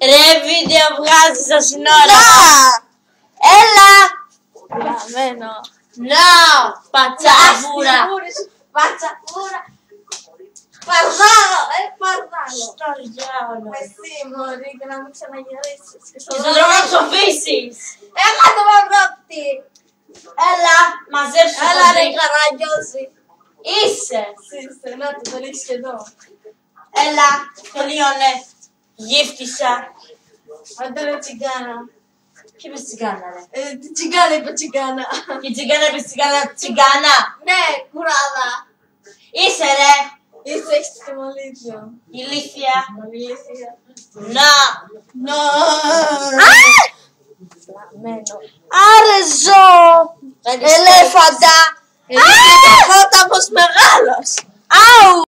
Ρε βίντεο βγάζεις στα σύνορα. Έλα. Λαμμένο. Να, πατσαβούρα. Πατσαβούρα. Παρδάλο, παρδάλο. Στο διάολο. Εσύ μωρή και να μην ξαναγυρίσεις. Και στον δρόμο να το αφήσεις. Έλα το μαυρόπτη. Έλα, μαζέψου το Έλα ρε δίκτυο. καραγκιόζη. Είσαι. Είστε, να το ρίξεις και εδώ. Έλα, τελείωνε. Γύφτησα. Άντε ρε τσιγκάνα. Τι είπες τσιγκάνα ρε. Τη τσιγκάνα είπε τσιγκάνα. Και τσιγκάνα είπες τσιγκάνα. Ναι, κουράδα. Είσαι ρε. Είσαι έχεις το μολύβιο. Ηλίθεια. Μολύβιο. Να. Να. Άρε ζω. Ελέφαντα. Φώταμος μεγάλος. Άου.